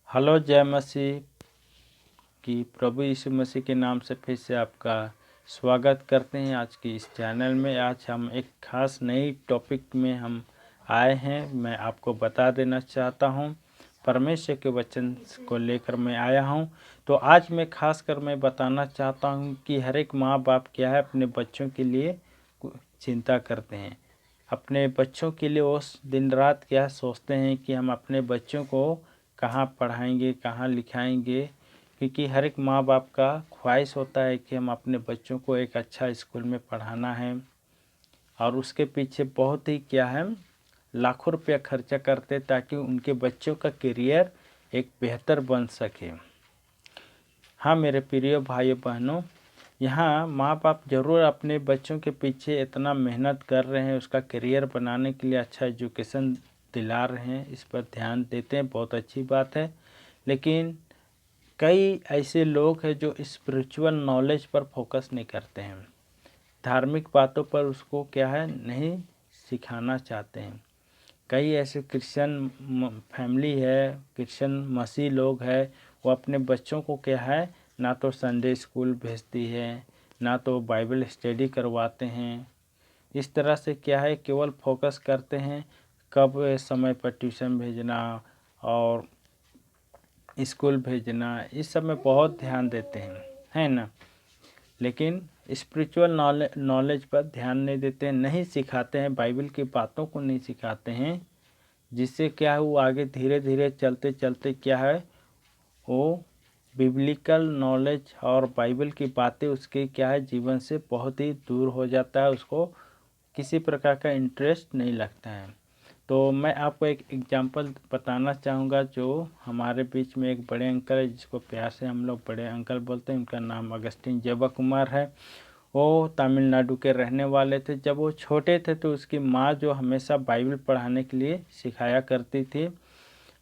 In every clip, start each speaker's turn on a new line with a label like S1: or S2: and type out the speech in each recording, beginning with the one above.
S1: Hello, जय मसीह की। प्रभु यीशु मसीह के नाम से फिर से आपका स्वागत करते हैं आज की इस चैनल में। आज हम एक खास नई टॉपिक में हम आए हैं। मैं आपको बता देना चाहता हूं, परमेश्वर के वचन को लेकर मैं आया हूं। तो आज मैं खास कर मैं बताना चाहता हूं कि हर एक माँ बाप क्या है अपने बच्चों के लिए चिंता करते हैं। अपने बच्चों के लिए वो दिन रात क्या सोचते हैं कि हम अपने बच्चों को कहाँ पढ़ाएंगे, कहाँ लिखाएंगे, क्योंकि हर एक माँ बाप का ख्वाहिश होता है कि हम अपने बच्चों को एक अच्छा स्कूल में पढ़ाना है, और उसके पीछे बहुत ही क्या है लाखों रुपया खर्चा करते ताकि उनके बच्चों का करियर एक बेहतर बन सके। हाँ मेरे प्रिय भाइयों बहनों, यहाँ माँ बाप ज़रूर अपने बच्चों के पीछे इतना मेहनत कर रहे हैं, उसका करियर बनाने के लिए अच्छा एजुकेशन दिला रहे हैं, इस पर ध्यान देते हैं, बहुत अच्छी बात है। लेकिन कई ऐसे लोग हैं जो स्पिरिचुअल नॉलेज पर फोकस नहीं करते हैं, धार्मिक बातों पर उसको क्या है नहीं सिखाना चाहते हैं। कई ऐसे क्रिश्चियन फैमिली है, क्रिश्चियन मसीह लोग है, वो अपने बच्चों को क्या है ना तो संडे स्कूल भेजती है, ना तो बाइबल स्टडी करवाते हैं। इस तरह से क्या है केवल फोकस करते हैं कब समय पर ट्यूशन भेजना और स्कूल भेजना, इस सब में बहुत ध्यान देते हैं, है ना। लेकिन स्पिरिचुअल नॉलेज पर ध्यान नहीं देते हैं, नहीं सिखाते हैं, बाइबल की बातों को नहीं सिखाते हैं, जिससे क्या है वो आगे धीरे धीरे चलते चलते क्या है वो बिब्लिकल नॉलेज और बाइबल की बातें उसके क्या है जीवन से बहुत ही दूर हो जाता है, उसको किसी प्रकार का इंटरेस्ट नहीं लगता है। तो मैं आपको एक एग्जांपल बताना चाहूँगा। जो हमारे बीच में एक बड़े अंकल है, जिसको प्यार से हम लोग बड़े अंकल बोलते हैं, उनका नाम अगस्टिन जबा कुमार है। वो तमिलनाडु के रहने वाले थे। जब वो छोटे थे तो उसकी माँ जो हमेशा बाइबल पढ़ाने के लिए सिखाया करती थी,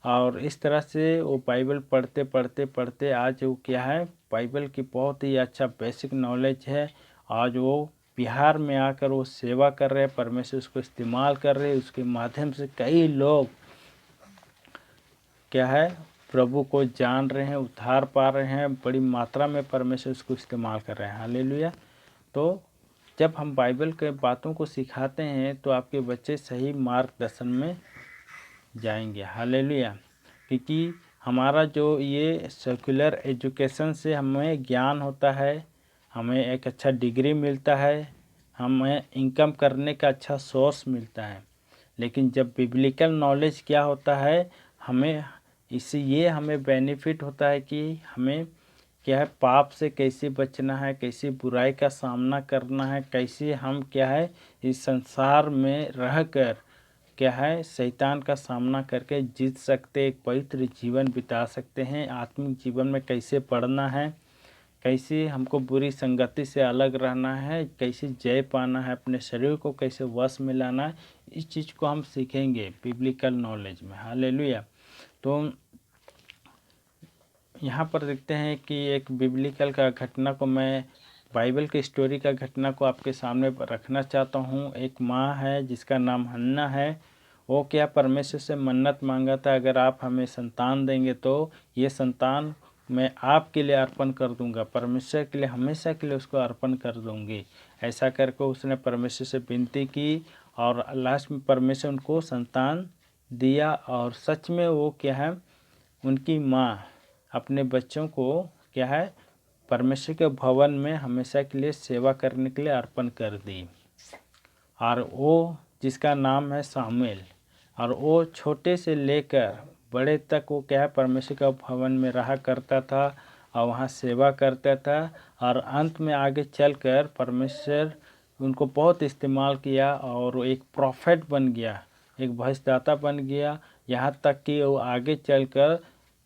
S1: और इस तरह से वो बाइबल पढ़ते पढ़ते पढ़ते आज वो क्या है बाइबल की बहुत ही अच्छा बेसिक नॉलेज है। आज वो बिहार में आकर वो सेवा कर रहे हैं, परमेश्वर उसको इस्तेमाल कर रहे हैं, उसके माध्यम से कई लोग क्या है प्रभु को जान रहे हैं, उद्धार पा रहे हैं, बड़ी मात्रा में परमेश्वर उसको इस्तेमाल कर रहे हैं। हालेलुया। तो जब हम बाइबल के बातों को सिखाते हैं तो आपके बच्चे सही मार्गदर्शन में जाएंगे। हालेलुया। क्योंकि हमारा जो ये सेकुलर एजुकेशन से हमें ज्ञान होता है, हमें एक अच्छा डिग्री मिलता है, हमें इनकम करने का अच्छा सोर्स मिलता है। लेकिन जब बिब्लिकल नॉलेज क्या होता है, हमें इससे ये हमें बेनिफिट होता है कि हमें क्या है पाप से कैसे बचना है, कैसे बुराई का सामना करना है, कैसे हम क्या है इस संसार में रहकर क्या है शैतान का सामना करके जीत सकते, एक पवित्र जीवन बिता सकते हैं। आत्मिक जीवन में कैसे पढ़ना है, कैसे हमको बुरी संगति से अलग रहना है, कैसे जय पाना है, अपने शरीर को कैसे वश में लाना है, इस चीज़ को हम सीखेंगे बिब्लिकल नॉलेज में। हालेलुया। तो यहाँ पर देखते हैं कि एक बिब्लिकल का घटना को मैं बाइबल की स्टोरी का घटना को आपके सामने रखना चाहता हूँ। एक माँ है जिसका नाम हन्ना है। वो क्या परमेश्वर से मन्नत मांगा था, अगर आप हमें संतान देंगे तो ये संतान मैं आपके लिए अर्पण कर दूंगा, परमेश्वर के लिए हमेशा के लिए उसको अर्पण कर दूंगी। ऐसा करके उसने परमेश्वर से विनती की और लास्ट में परमेश्वर उनको संतान दिया। और सच में वो क्या है उनकी माँ अपने बच्चों को क्या है परमेश्वर के भवन में हमेशा के लिए सेवा करने के लिए अर्पण कर दी। और वो जिसका नाम है सामुएल, और वो छोटे से लेकर बड़े तक वो क्या है परमेश्वर का भवन में रहा करता था और वहाँ सेवा करता था। और अंत में आगे चलकर परमेश्वर उनको बहुत इस्तेमाल किया और वो एक प्रॉफिट बन गया, एक भविष्यदाता बन गया। यहाँ तक कि वो आगे चलकर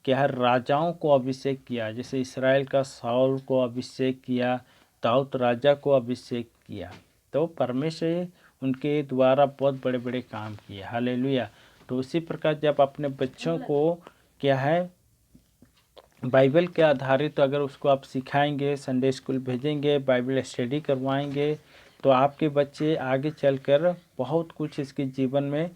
S1: क्या है राजाओं को अभिषेक किया, जैसे इसराइल का साउल को अभिषेक किया, दाऊद राजा को अभिषेक किया। तो परमेश्वर उनके द्वारा बहुत बड़े बड़े काम किए। हालेलुया। तो उसी प्रकार जब अपने बच्चों को क्या है बाइबल के आधारित तो अगर उसको आप सिखाएंगे, संडे स्कूल भेजेंगे, बाइबल स्टडी करवाएंगे, तो आपके बच्चे आगे चलकर बहुत कुछ इसके जीवन में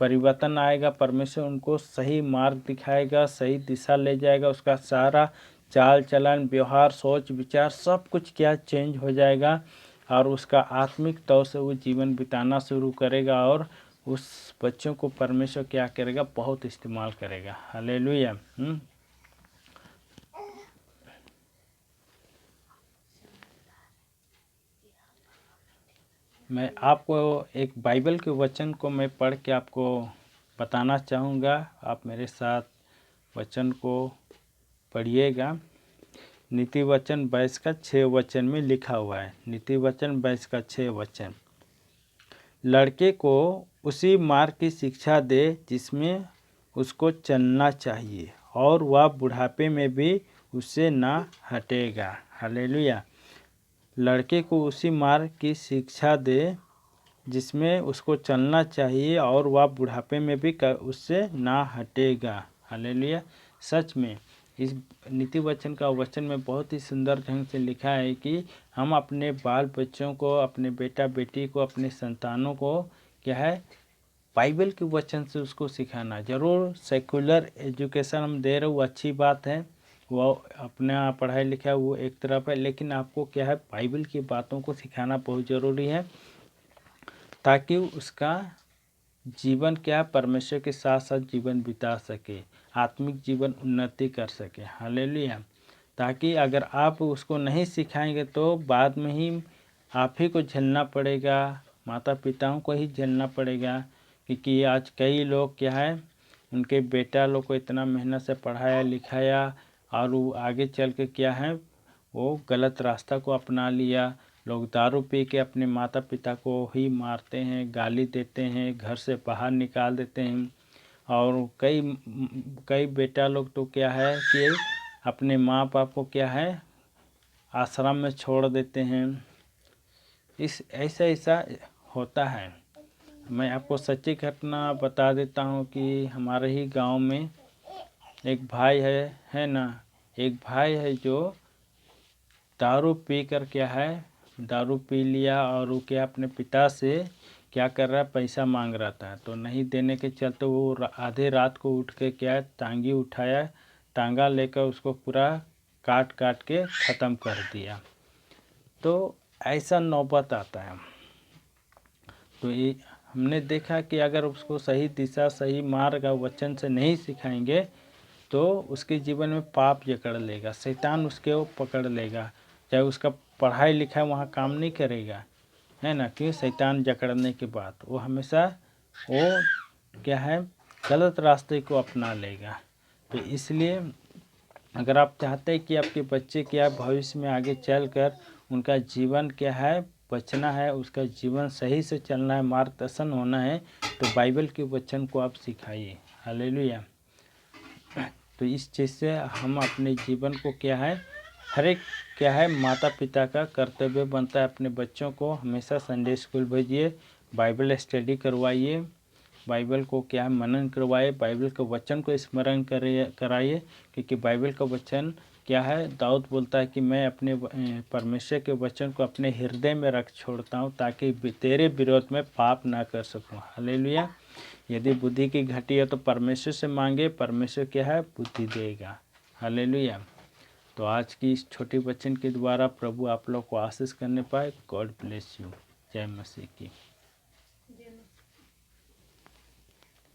S1: परिवर्तन आएगा, परमेश्वर उनको सही मार्ग दिखाएगा, सही दिशा ले जाएगा, उसका सारा चाल चलन, व्यवहार, सोच विचार सब कुछ क्या चेंज हो जाएगा और उसका आत्मिक तौर से वो जीवन बिताना शुरू करेगा और उस बच्चों को परमेश्वर क्या करेगा, बहुत इस्तेमाल करेगा। हालेलुया। मैं आपको एक बाइबल के वचन को मैं पढ़ के आपको बताना चाहूँगा। आप मेरे साथ वचन को पढ़िएगा। नीति वचन 22 का 6 वचन में लिखा हुआ है। नीति वचन 22 का 6 वचन, लड़के को उसी मार्ग की शिक्षा दे जिसमें उसको चलना चाहिए और वह बुढ़ापे में भी उससे ना हटेगा। हालेलुया। लड़के को उसी मार्ग की शिक्षा दे जिसमें उसको चलना चाहिए और वह बुढ़ापे में भी उससे ना हटेगा। हालेलुया। सच में इस नीति वचन का वचन में बहुत ही सुंदर ढंग से लिखा है कि हम अपने बाल बच्चों को, अपने बेटा बेटी को, अपने संतानों को क्या है, बाइबल के वचन से उसको सिखाना। ज़रूर सेकुलर एजुकेशन हम दे रहे, वो अच्छी बात है, वो अपना पढ़ाई लिखा वो एक तरफ है, लेकिन आपको क्या है, बाइबल की बातों को सिखाना बहुत ज़रूरी है ताकि उसका जीवन क्या परमेश्वर के साथ साथ जीवन बिता सके, आत्मिक जीवन उन्नति कर सके। हालेलुया। ताकि अगर आप उसको नहीं सिखाएंगे तो बाद में ही आप ही को झेलना पड़ेगा, माता पिताओं को ही झेलना पड़ेगा। क्योंकि आज कई लोग क्या है, उनके बेटा लोग को इतना मेहनत से पढ़ाया लिखाया और वो आगे चल के क्या है, वो गलत रास्ता को अपना लिया। लोग दारू पी के अपने माता पिता को ही मारते हैं, गाली देते हैं, घर से बाहर निकाल देते हैं। और कई बेटा लोग तो क्या है कि अपने माँ बाप को क्या है, आश्रम में छोड़ देते हैं। ऐसा होता है। मैं आपको सच्ची घटना बता देता हूँ कि हमारे ही गांव में एक भाई है ना, एक भाई है जो दारू पी कर क्या है, दारू पी लिया और वो क्या अपने पिता से क्या कर रहा है, पैसा मांग रहा था। तो नहीं देने के चलते वो आधे रात को उठ के क्या है, टांगी उठाया, टांगा लेकर उसको पूरा काट काट के ख़त्म कर दिया। तो ऐसा नौबत आता है। तो ये हमने देखा कि अगर उसको सही दिशा, सही मार्ग और वचन से नहीं सिखाएंगे तो उसके जीवन में पाप जकड़ लेगा, शैतान उसके वो पकड़ लेगा। चाहे उसका पढ़ाई लिखाई वहाँ काम नहीं करेगा, है ना, कि शैतान जकड़ने के बाद वो हमेशा वो क्या है, गलत रास्ते को अपना लेगा। तो इसलिए अगर आप चाहते हैं कि आपके बच्चे क्या भविष्य में आगे चलकर उनका जीवन क्या है, बचना है, उसका जीवन सही से चलना है, मार्गदर्शन होना है, तो बाइबल के वचन को आप सिखाइए। हालेलुया। तो इस चीज़ से हम अपने जीवन को क्या है, हर एक क्या है, माता पिता का कर्तव्य बनता है अपने बच्चों को हमेशा संडे स्कूल भेजिए, बाइबल स्टडी करवाइए, बाइबल को क्या है मनन करवाइए, बाइबल के वचन को स्मरण कराइए। क्योंकि बाइबल का वचन क्या है, दाऊद बोलता है कि मैं अपने परमेश्वर के वचन को अपने हृदय में रख छोड़ता हूँ ताकि तेरे विरोध में पाप ना कर सकूँ। हालेलुया। यदि बुद्धि की घटी है तो परमेश्वर से मांगे, परमेश्वर क्या है, बुद्धि देगा। हालेलुया। तो आज की इस छोटी वचन के द्वारा प्रभु आप लोग को आशीष करने पाए। God bless you. जय मसीह की।